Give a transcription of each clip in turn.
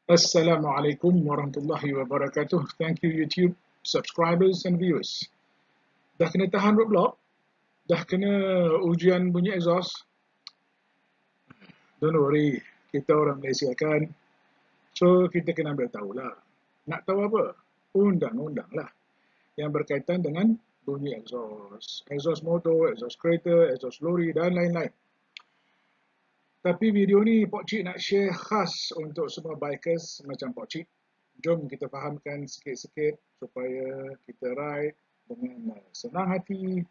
Assalamualaikum warahmatullahi wabarakatuh. Thank you YouTube subscribers and viewers. Dah kena tahan roadblock? Dah kena ujian bunyi exhaust? Don't worry, kita orang Malaysia kan. So kita kena ambil tahulah. Nak tahu apa? Undang-undang lah yang berkaitan dengan bunyi exhaust. Exhaust motor, exhaust kereta, exhaust lori dan lain-lain. Tapi video ni Pak Cik nak share khas untuk semua bikers macam Pak Cik. Jom kita fahamkan sikit-sikit supaya kita ride dengan senang hati.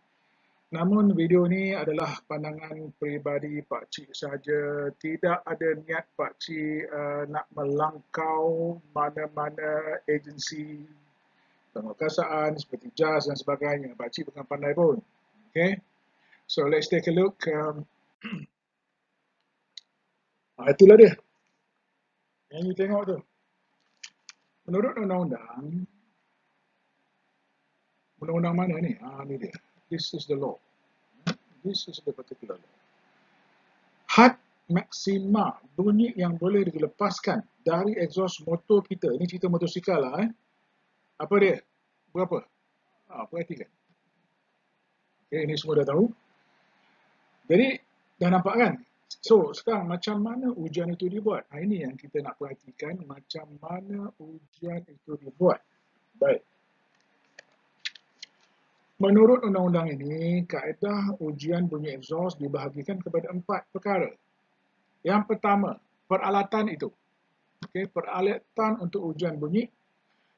Namun video ni adalah pandangan peribadi Pak Cik sahaja. Tidak ada niat Pak Cik nak melangkau mana-mana agensi penguasaan seperti JAS dan sebagainya. Pak Cik bukan pandai pun. Okay? So let's take a look. Itulah dia. Yang you tengok tu. Menurut undang-undang mana ni? Ni dia. This is the law. This is the particular law. Had maksima bunyi yang boleh dilepaskan dari exhaust motor kita. Ini cerita motosikal lah. Apa dia? Berapa? Perhatikan. Okay, ini semua dah tahu. Jadi, dah nampak kan? So, sekarang macam mana ujian itu dibuat? Ini yang kita nak perhatikan. Macam mana ujian itu dibuat. Baik. Menurut undang-undang ini, kaedah ujian bunyi exhaust dibahagikan kepada 4 perkara. Yang pertama, peralatan itu. Okay, peralatan untuk ujian bunyi.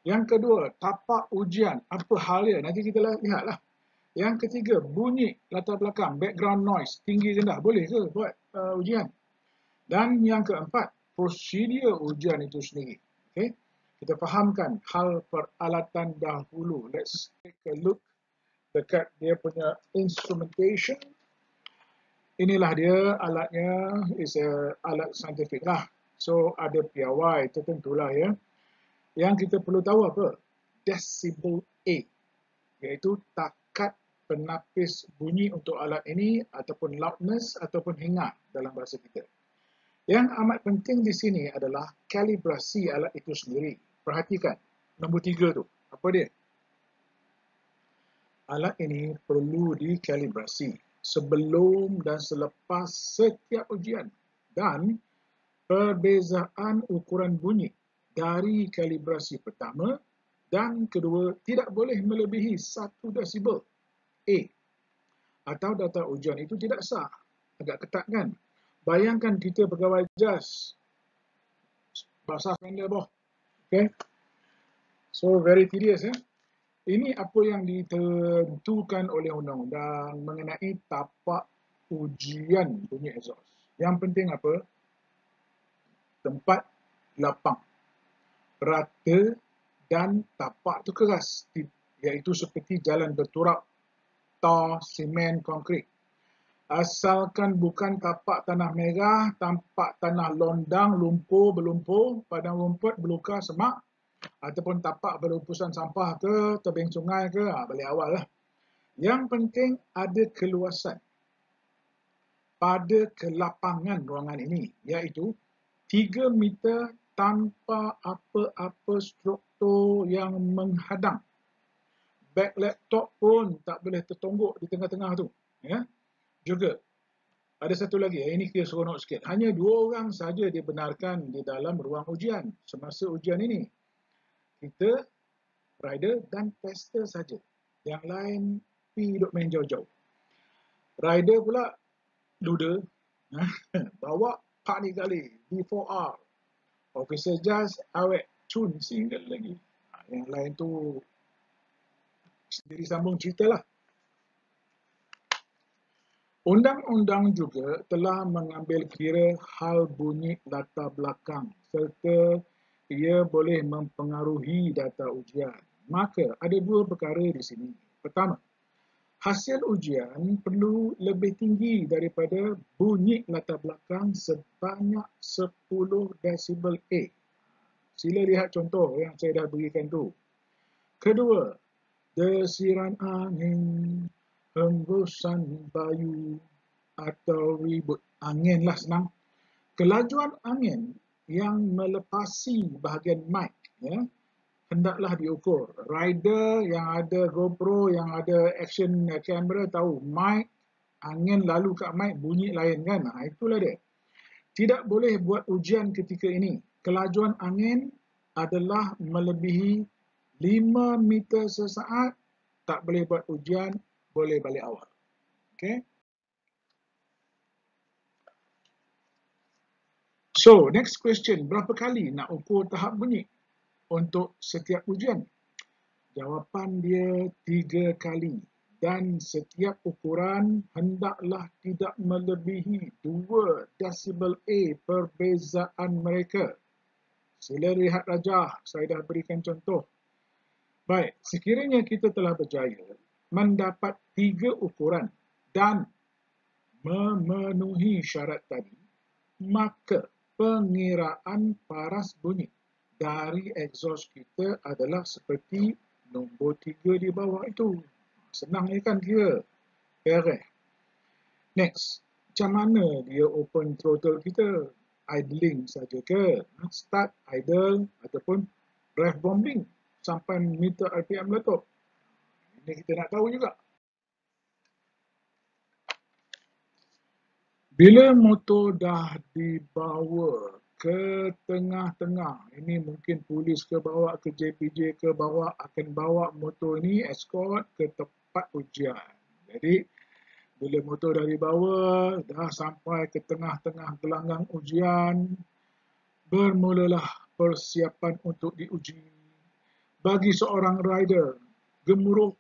Yang kedua, tapak ujian. Apa hal dia? Nanti kita lihatlah. Yang ketiga, bunyi latar belakang, background noise, tinggi rendah. Boleh ke buat ujian? Dan yang keempat, prosedur ujian itu sendiri. Okay? Kita fahamkan hal peralatan dahulu. Let's take a look dekat dia punya instrumentation. Inilah dia alatnya, is a alat saintifik lah. So ada piawai tertentulah ya. Yang kita perlu tahu apa? Decibel A, iaitu takat penapis bunyi untuk alat ini ataupun loudness ataupun hingar dalam bahasa kita. Yang amat penting di sini adalah kalibrasi alat itu sendiri. Perhatikan, nombor 3 tu. Apa dia? Alat ini perlu dikalibrasi sebelum dan selepas setiap ujian. Dan perbezaan ukuran bunyi dari kalibrasi pertama dan kedua tidak boleh melebihi 1 desibel A. Atau data ujian itu tidak sah. Agak ketat kan? Bayangkan kita pegawai JAS. Basahkan dia boh. Okay? So very tedious ya. Ini apa yang ditentukan oleh undang-undang mengenai tapak ujian bunyi exhaust. Yang penting apa? Tempat lapang, rata dan tapak itu keras, iaitu seperti jalan berturap, tar, semen, konkrit. Asalkan bukan tapak tanah merah, tapak tanah londang, lumpur, berlumpur, padang rumput, belukar, semak, ataupun tapak berumpusan sampah ke, tebing sungai ke, balik awal lah. Yang penting ada keluasan pada kelapangan ruangan ini, iaitu 3 meter tanpa apa-apa struktur yang menghadang. Beg laptop pun tak boleh tertonggok di tengah-tengah tu. Ya. Juga, ada satu lagi, ini kita seronok sikit. Hanya 2 orang saja dibenarkan di dalam ruang ujian semasa ujian ini. Kita, rider dan tester saja. Yang lain pergi duduk main jauh-jauh. Rider pula duda, bawa 4 kali D4R. Officer JAS awet cun single lagi. Yang lain tu sendiri sambung ceritalah. Undang-undang juga telah mengambil kira hal bunyi latar belakang serta ia boleh mempengaruhi data ujian. Maka ada 2 perkara di sini. Pertama, hasil ujian perlu lebih tinggi daripada bunyi latar belakang sebanyak 10 desibel A. Sila lihat contoh yang saya dah berikan tu. Kedua, desiran angin, hembusan bayu atau ribut angin lah senang. Kelajuan angin yang melepasi bahagian mic, ya, hendaklah diukur. Rider yang ada GoPro, yang ada action camera tahu mic, angin lalu kat mic bunyi lain kan. Itulah dia. Tidak boleh buat ujian ketika ini. Kelajuan angin adalah melebihi 5 meter sesaat. Tak boleh buat ujian, boleh balik awal. Okay. So, next question. Berapa kali nak ukur tahap bunyi untuk setiap ujian? Jawapan dia 3 kali. Dan setiap ukuran hendaklah tidak melebihi 2 desibel A perbezaan mereka. Sila lihat rajah, saya dah berikan contoh. Baik, sekiranya kita telah berjaya mendapat 3 ukuran dan memenuhi syarat tadi, maka pengiraan paras bunyi dari exhaust kita adalah seperti nombor 3 di bawah itu. Senang ya kan kira? Beres. Next, macam mana dia open throttle kita? Idling saja ke? Start, idle ataupun drive bombing sampai meter RPM meletup? Ini kita nak tahu juga. Bila motor dah dibawa ke tengah-tengah, ini mungkin polis ke bawa ke JPJ ke bawa, akan bawa motor ini escort ke tempat ujian. Jadi bila motor dah dibawa, dah sampai ke tengah-tengah gelanggang ujian, bermulalah persiapan untuk diuji. Bagi seorang rider, gemuruh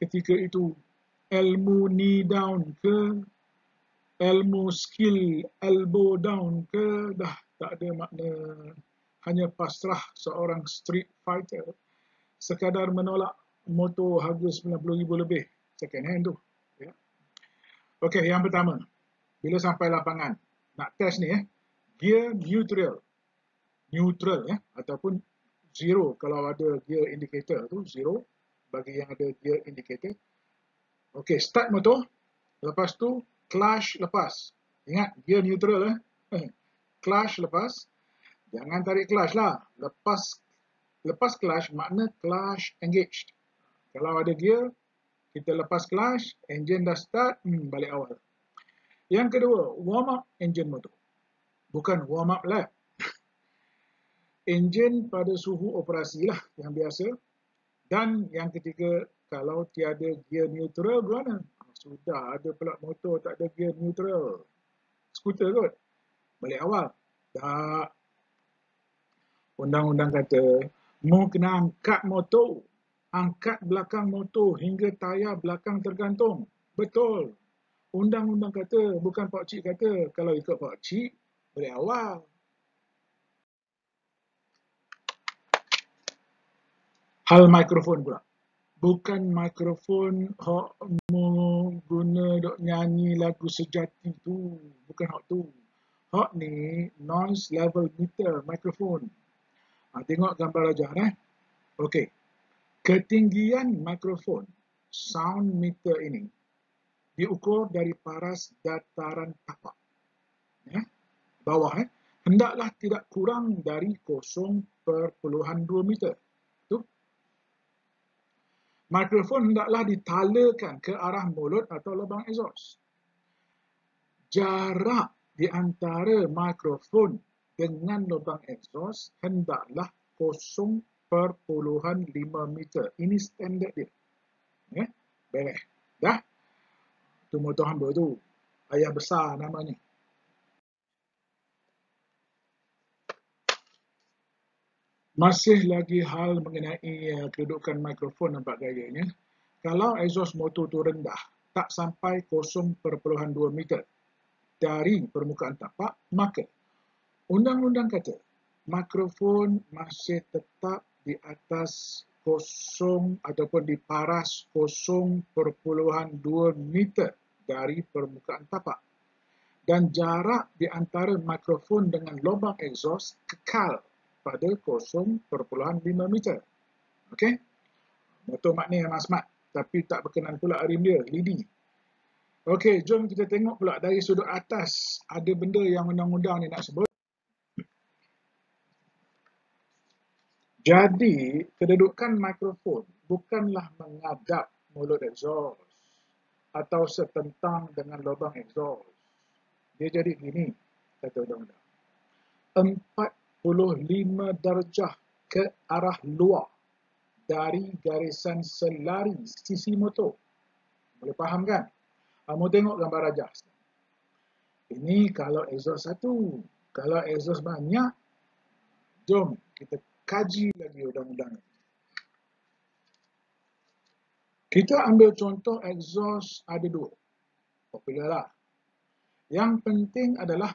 ketika itu, ilmu knee down ke, ilmu skill elbow down ke, dah tak ada makna. Hanya pasrah seorang street fighter sekadar menolak motor harga RM90,000 lebih second hand tu. Ya. Okey, yang pertama, bila sampai lapangan, nak test ni gear neutral ataupun zero kalau ada gear indicator tu zero bagi yang ada gear indicator. Okey, start motor, lepas tu clutch lepas. Ingat gear neutral clutch lepas. Jangan tarik clutch lah. Lepas clutch makna clutch engaged. Kalau ada gear, kita lepas clutch, engine dah start, balik awal. Yang kedua, warm up engine motor. Bukan warm up lap. Engine pada suhu operasi lah yang biasa. Dan yang ketiga, kalau tiada gear neutral, bagaimana? Sudah ada pula motor tak ada gear neutral. Skuter kot. Balik awal. Tak. Undang-undang kata, mu kena angkat motor. Angkat belakang motor hingga tayar belakang tergantung. Betul. Undang-undang kata, bukan Pak Cik kata. Kalau ikut Pak Cik, balik awal. Hal mikrofon pula. Bukan mikrofon hok mu guna dok nyanyi lagu sejati tu. Bukan hok tu. Hok ni noise level meter mikrofon. Tengok gambar aja Okey. Ketinggian mikrofon sound meter ini diukur dari paras dataran tapak. Bawah hendaklah tidak kurang dari 0.2 meter. Mikrofon hendaklah ditalakan ke arah mulut atau lubang exhaust. Jarak di antara mikrofon dengan lubang exhaust hendaklah 0.5 meter. Ini standard dia. Beres. Dah? Tu motor hamba tu. Ayah besar namanya. Masih lagi hal mengenai kedudukan mikrofon nampak gayanya. Kalau exhaust motor tu rendah, tak sampai 0.2 meter dari permukaan tapak, maka undang-undang kata mikrofon masih tetap di atas 0 ataupun di paras 0.2 meter dari permukaan tapak. Dan jarak di antara mikrofon dengan lubang exhaust kekal pada 0.5 meter. Okey? Motor makna yang smart, tapi tak berkenan pula rim dia, lidi. Okey, jom kita tengok pula dari sudut atas. Ada benda yang undang-undang ni nak sebut. Jadi, kedudukan mikrofon bukanlah menghadap mulut exhaust atau setentang dengan lubang exhaust. Dia jadi gini, kata undang-undang. 45 darjah ke arah luar dari garisan selari sisi motor. Boleh faham kan? Kamu tengok gambar rajah. Ini kalau exhaust satu. Kalau exhaust banyak, jom kita kaji lagi undang-undang. Kita ambil contoh exhaust ada dua. Popular lah. Yang penting adalah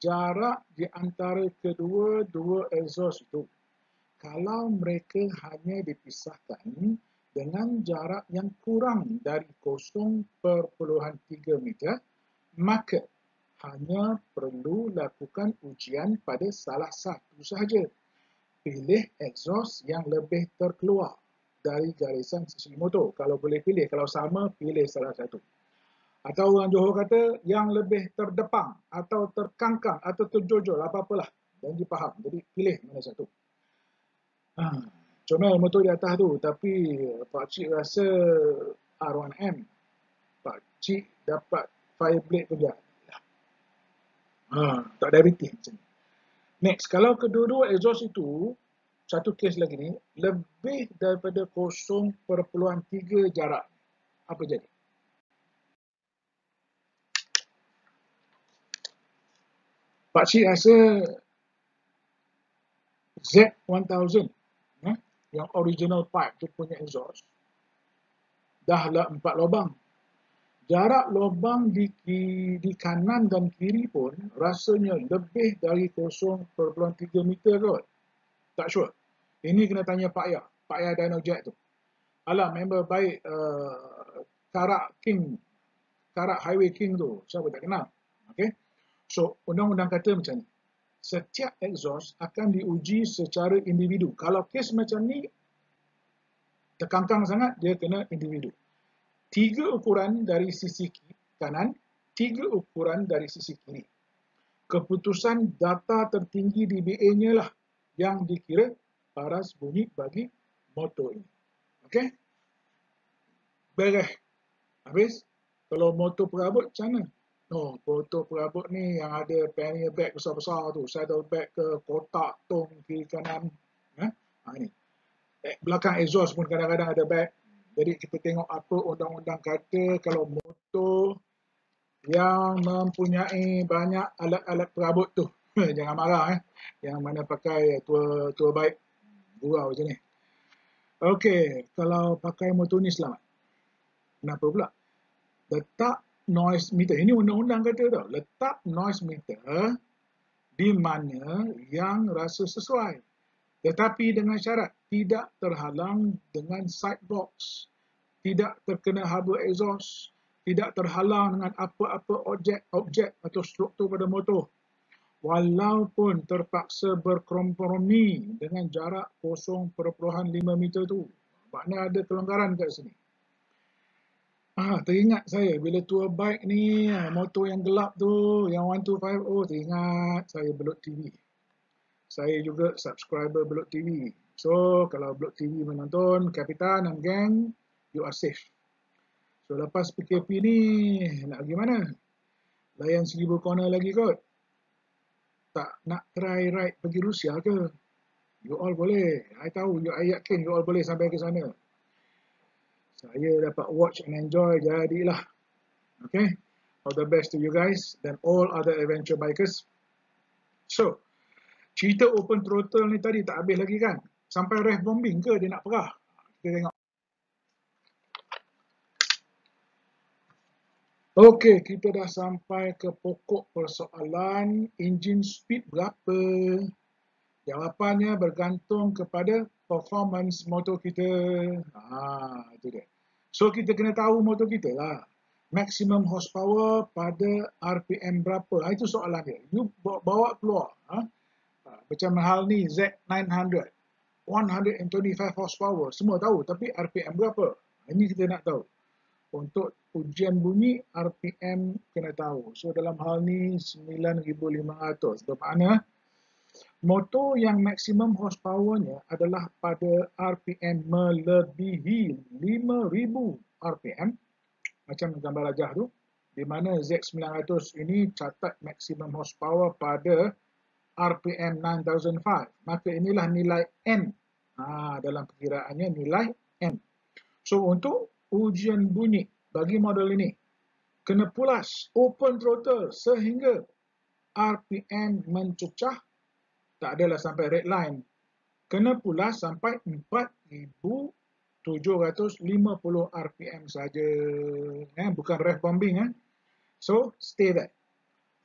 jarak di antara kedua-dua exhaust itu. Kalau mereka hanya dipisahkan dengan jarak yang kurang dari 0.3 meter, maka hanya perlu lakukan ujian pada salah satu sahaja. Pilih exhaust yang lebih terkeluar dari garisan sisi motor. Kalau boleh pilih, kalau sama, pilih salah satu. Atau orang Johor kata yang lebih terdepang atau terkangkang atau terjojol, apa-apalah. Dan dipaham. Jadi pilih mana satu. Comel motor di atas tu, tapi pakcik rasa R1M. Pakcik dapat fireblade pun dia. Tak diabetes macam ni. Next, kalau kedua-dua exhaust itu, satu kes lagi ni, lebih daripada 0.3 jarak. Apa jadi? Pakcik rasa Z1000, yang original pipe tu punya exhaust, dah lah 4 lubang. Jarak lubang di kanan dan kiri pun rasanya lebih dari 0.3 meter kot. Tak sure. Ini kena tanya Pak Ya. Pak Ya Dynojet tu. Alah, member baik Karak King. Karak Highway King tu. Siapa tak kenal? Okay. So, undang-undang kata macam ni. Setiap exhaust akan diuji secara individu. Kalau kes macam ni, terkangkang sangat, dia kena individu. 3 ukuran dari sisi kanan, 3 ukuran dari sisi kiri. Keputusan data tertinggi di BA-nya lah yang dikira paras bunyi bagi motor ini. Okey? Beres. Habis? Kalau motor perabot, macam mana? Oh, motor perabot ni yang ada pannier bag besar-besar tu, saddle bag ke, kotak, tong, kiri kanan. Ini. Belakang exhaust pun kadang-kadang ada bag. Jadi kita tengok apa undang-undang kata kalau motor yang mempunyai banyak alat-alat perabot tu. Jangan marah yang mana pakai tua baik gurau macam ni. Okey, kalau pakai motor ni selamat. Kenapa pula? Letak noise meter. Ini undang-undang kata tau. Letak noise meter di mana yang rasa sesuai. Tetapi dengan syarat tidak terhalang dengan side box, tidak terkena harbor exhaust, tidak terhalang dengan apa-apa objek atau struktur pada motor. Walaupun terpaksa berkompromi dengan jarak 0.5 meter tu. Maknanya ada kelonggaran kat sini. Teringat saya bila tour bike ni, motor yang gelap tu, yang 1250, teringat saya Belut TV. Saya juga subscriber Belut TV. So, kalau Belut TV menonton, Kapitan dan geng, you are safe. So, lepas PKP ni, nak pergi mana? Layan 1000 corner lagi kot. Tak nak try ride pergi Rusia ke? You all boleh. I tahu, I yakin you all boleh sampai ke sana. Saya dapat watch and enjoy, jadilah. Okay? All the best to you guys dan all other adventure bikers. So, cerita open throttle ni tadi tak habis lagi kan? Sampai ref bombing ke dia nak perah? Kita tengok. Okey, kita dah sampai ke pokok persoalan engine speed berapa. Jawapannya bergantung kepada performance motor kita. Itu dia. So, kita kena tahu motor kita lah. Maximum horsepower pada RPM berapa. Itu soalan dia. You bawa keluar. Macam hal ni, Z900. 125 horsepower. Semua tahu. Tapi RPM berapa? Ini kita nak tahu. Untuk ujian bunyi, RPM kena tahu. So, dalam hal ni 9,500. Bermakna Motor yang maksimum horsepower-nya adalah pada RPM melebihi 5,000 RPM, macam gambar rajah tu, di mana Z900 ini catat maksimum horsepower pada RPM 9005. Maka inilah nilai N. Dalam perkiraannya nilai N. So untuk ujian bunyi bagi model ini, kena pulas open throttle sehingga RPM mencecah, tak adalah sampai red line. Kena pulas sampai 4,750 RPM saja. Bukan rev bombing. So, stay there.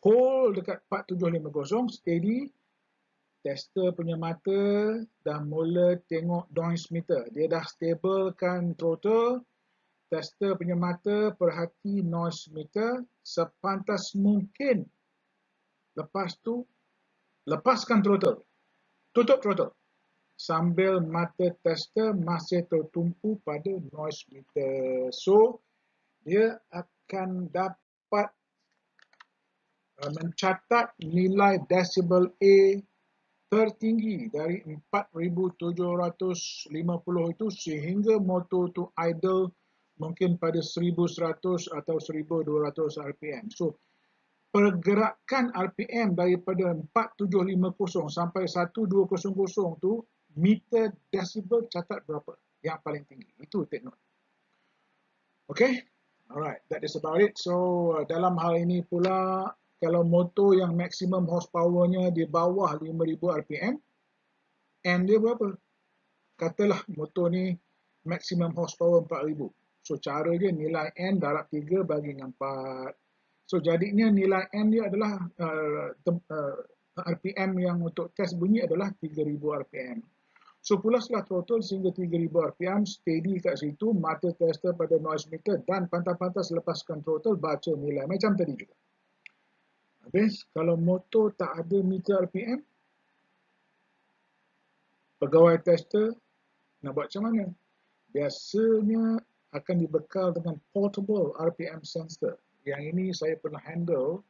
Hold dekat 4750, steady. Tester punya mata dah mula tengok noise meter. Dia dah stablekan throttle. Tester punya mata perhati noise meter. Sepantas mungkin. Lepas tu, lepaskan throttle. Tutup throttle. Sambil mata tester masih tertumpu pada noise meter. So, dia akan dapat mencatat nilai decibel A tertinggi dari 4,750 itu sehingga motor tu idle mungkin pada 1,100 atau 1,200 RPM. So, pergerakan RPM daripada 4,750 sampai 1,200 tu, meter decibel catat berapa yang paling tinggi. Itu take note. Okay? Alright, that is about it. So, dalam hal ini pula, kalau motor yang maksimum horsepower-nya di bawah 5,000 RPM, N dia berapa? Katalah motor ni maksimum horsepower 4,000. So, cara dia nilai N darab 3 bagi dengan 4. So, jadinya nilai N dia adalah RPM yang untuk test bunyi adalah 3,000 RPM. So, pulaslah throttle sehingga 3,000 RPM, steady kat situ, mata tester pada noise meter dan pantas-pantas lepaskan throttle, baca nilai. Macam tadi juga. Habis, kalau motor tak ada meter RPM, pegawai tester nak buat macam mana? Biasanya akan dibekal dengan portable RPM sensor. Yang ini saya pernah handle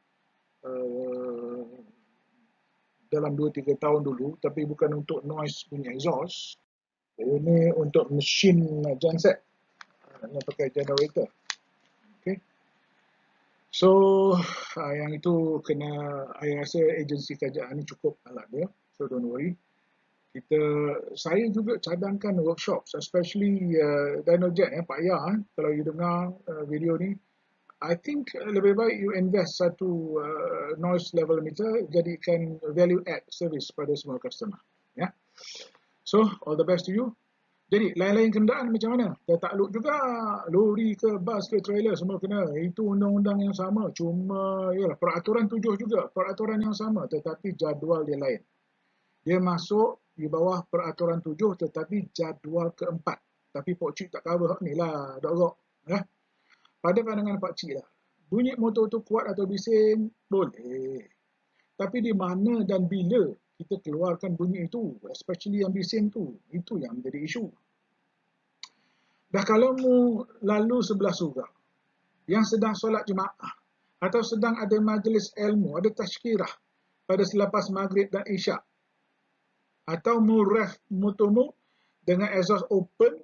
dalam 2-3 tahun dulu, tapi bukan untuk noise punya exhaust. Ini untuk mesin genset yang pakai generator. Okay. So, yang itu kena, saya rasa agensi kerajaan ni cukup alat dia. So, don't worry. Saya juga cadangkan workshops, especially Dynojet, Pak Ya, kalau you dengar video ni, I think lebih baik you invest satu noise level meter, jadikan value add service pada semua customer. Ya. So, all the best to you. Jadi, lain-lain kenderaan macam mana? Dia takluk juga, lori ke, bas ke, trailer, semua kena. Itu undang-undang yang sama, cuma yalah, peraturan 7 juga, peraturan yang sama, tetapi jadual dia lain. Dia masuk di bawah peraturan 7, tetapi jadual keempat. Tapi Pak Cik tak cover ni lah, dok. Pada pandangan Pak Cik lah, bunyi motor tu kuat atau bising, boleh. Tapi di mana dan bila kita keluarkan bunyi itu, especially yang bising tu, itu yang menjadi isu. Dah kalau mu lalu sebelah surau, yang sedang solat jemaah, atau sedang ada majlis ilmu, ada tazkirah pada selepas maghrib dan isyak, atau mu ref motormu dengan exhaust open,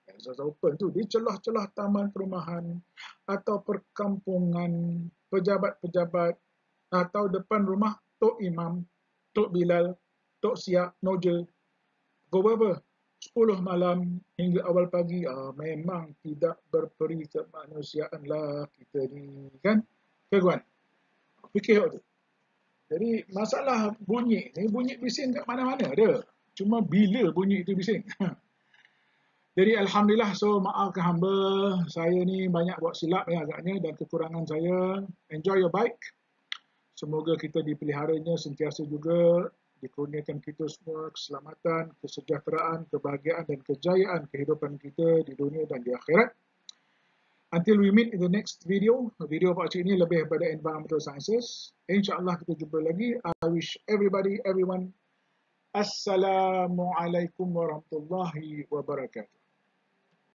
exhaust open tu di celah-celah taman perumahan, atau perkampungan, pejabat-pejabat, atau depan rumah Tok Imam, Tok Bilal, Tok Siap, Noja, pukul berapa? 10 malam hingga awal pagi, memang tidak berperi kemanusiaan lah kita ni, kan? Kawan, fikir tu. Jadi masalah bunyi ni, bunyi bising kat mana-mana ada. Cuma bila bunyi itu bising. Jadi Alhamdulillah, so maafkan hamba, saya ni banyak buat silap ya agaknya dan kekurangan saya. Enjoy your bike. Semoga kita dipeliharanya sentiasa juga, dikurniakan kita semua keselamatan, kesejahteraan, kebahagiaan dan kejayaan kehidupan kita di dunia dan di akhirat. Until we meet in the next video, video Pak Cik ini lebih pada environmental sciences. InsyaAllah kita jumpa lagi. I wish everyone, Assalamualaikum warahmatullahi wabarakatuh.